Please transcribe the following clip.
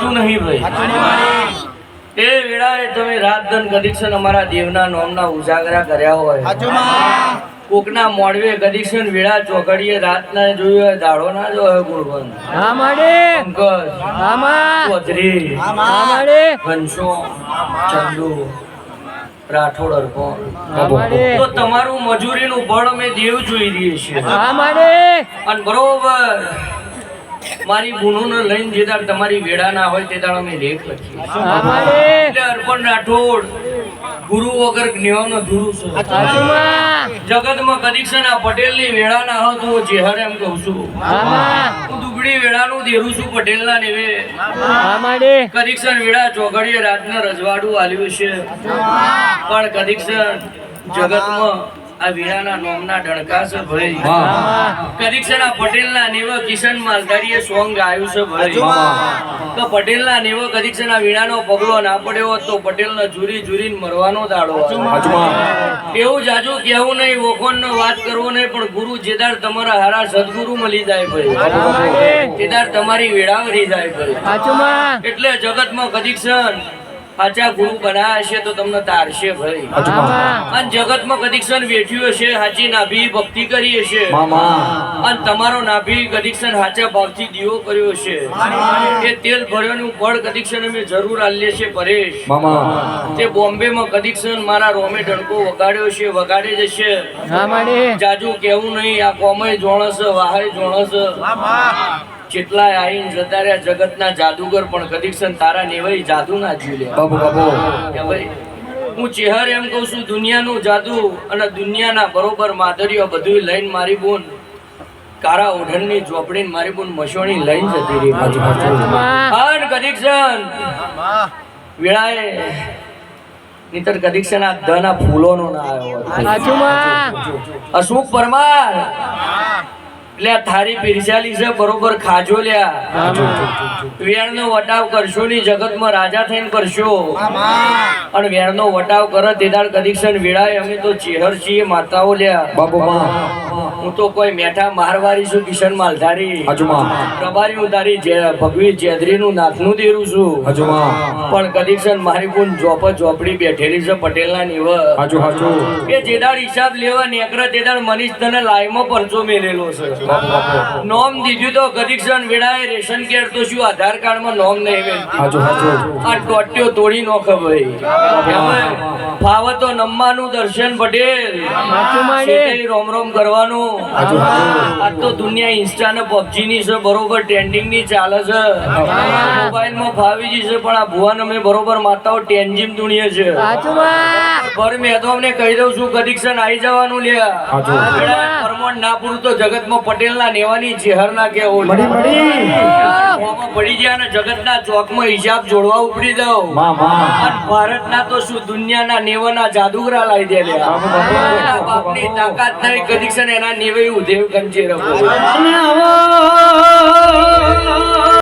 મળતું નહીં ભાઈ એ વેળાએ તમે રાત દન કદીક્ષણ અમારા દેવના નોમના ઉજાગરા કર્યા હોય કોકના મોડવે કદીક્ષણ વેળા ચોકડીએ રાતના જોયું હોય દાડો ના જોયો ગુણવંત પંકજ ચૌધરી ઘનશો ચંદુ રાઠોડ અર્પણ તો તમારું મજૂરીનું બળ અમે દેવ જોઈ રહીએ છીએ અને બરોબર મારી ગુણોને લઈને જે દાડ તમારી વેળા ના હોય તે દાડ અમે લેખ લખીએ એટલે અર્પણ રાઠોડ ગુરુ વગર જ્ઞાન અધૂરું છે જગતમાં કદીક્ષણ આ પટેલની વેળા ના હોય તો હું જેહર એમ કહું છું હું દુબળી વેળાનું દેરું છું પટેલના નેવે કદીક્ષણ વેળા ચોઘડીએ રાતના રજવાડું આલ્યું છે પણ કદીક્ષણ જગતમાં આ વીરાના નોમના ડણકા છે ભાઈ કદીક્ષણ આ પટેલના નેવ કિશન માલધારીએ સોંગ ગાયું છે ભાઈ તો પટેલના નેવ કદીક્ષણ આ વીરાનો પગલો ના પડ્યો હોત તો પટેલને જુરી જુરીને મરવાનો દાડો એવું જાજુ કેવું નહીં વખોણનો વાત કરવો નહીં પણ ગુરુ જેદાર તમારા હારા સદગુરુ મળી જાય ભાઈ જેદાર તમારી વેળાવરી જાય ભાઈ એટલે જગતમાં કદીક્ષણ સાચા ગુરુ બનાયા હશે તો તમને તારશે ભાઈ અને જગતમાં કદીક્ષણ વેઠ્યું હશે સાચી નાભી ભક્તિ કરી હશે અને તમારો નાભી કદીક્ષણ સાચા ભાવથી દીવો કર્યો હશે એ તેલ ભર્યાનું ફળ કદીક્ષણ અમે જરૂર આલીએ છે પરેશ તે બોમ્બેમાં કદીક્ષણ મારા રોમે ડણકો વગાડ્યો છે વગાડે જશે જાજુ કેવું નહીં આ કોમય જોણસ વાહય જોણસ જેટલા આઈન જતા રહ્યા જગતના જાદુગર પણ કદીક્ષણ તારા નેવાઈ જાદુ ના જીલે હું ચેહર એમ કહું છું દુનિયાનું જાદુ અને દુનિયાના બરોબર માધુર્ય બધું લઈને મારી બોન કારા ઓઢણની ઝોપડીને મારી બોન મશોણી લઈને જતી રહી અને કદીક્ષણ વેળાએ નીતર કદીક્ષણ આ ધના ફૂલોનો ના આવ્યો અશોક પરમાર એટલે થારી પીરસાલી છે બરોબર ખાજો લ્યા વેણનો વટાવ કરશો ની જગતમાં રાજા થઈને કરશો અને વેણનો વટાવ કરે તે દાડ કદીક્ષણ વેળાએ અમે તો ચેહર છીએ માતાઓ લ્યા હું તો કોઈ મેઠા મારવારી છું કિશન માલધારી પ્રભારી હું તારી ભગવી જેદરી નું નાથનું દેરું છું પણ કદીક્ષણ મારી કોણ ઝોપડી બેઠેલી છે પટેલના નીવ એ જેદાડ હિસાબ લેવા નેકરા તેદાડ મનીષ તને લાઈમાં પરચો મેલેલો છે નોમ દીધું તો કદીક્ષણ વેળાએ રેશન કાર્ડ તો શું આધાર કાર્ડમાં નોમ નહીં વેચતી આ ટોટ્યો તોડી નો ખબર ફાવ તો નમવાનું દર્શન પટેલ રોમ રોમ કરવાનું આ તો દુનિયા ઇન્સ્ટા ને પબજી ની છે બરોબર ટ્રેન્ડિંગ ની ચાલે છે મોબાઈલ માં ફાવીજી છે પણ આ ભુવન અમે બરોબર માતાઓ ટેન્જીમ દુનિયા છે પર મેં તો અમને કહી દઉં છું કદીક્ષણ આવી જવાનું લ્યા પરમોણ ના પૂરું તો જગતમાં પટેલ ના નેવાની ચેહર ના કેવું પડી ગયા ને જગત ના ચોક માં હિસાબ જોડવા ઉપડી દઉં ભારત ના તો શું દુનિયાના નેવાના જાદુગરા લાવી દે બાપની તાકાત નહીં કદીક્ષણ એના નેવે ઉધેવ કંચે રહો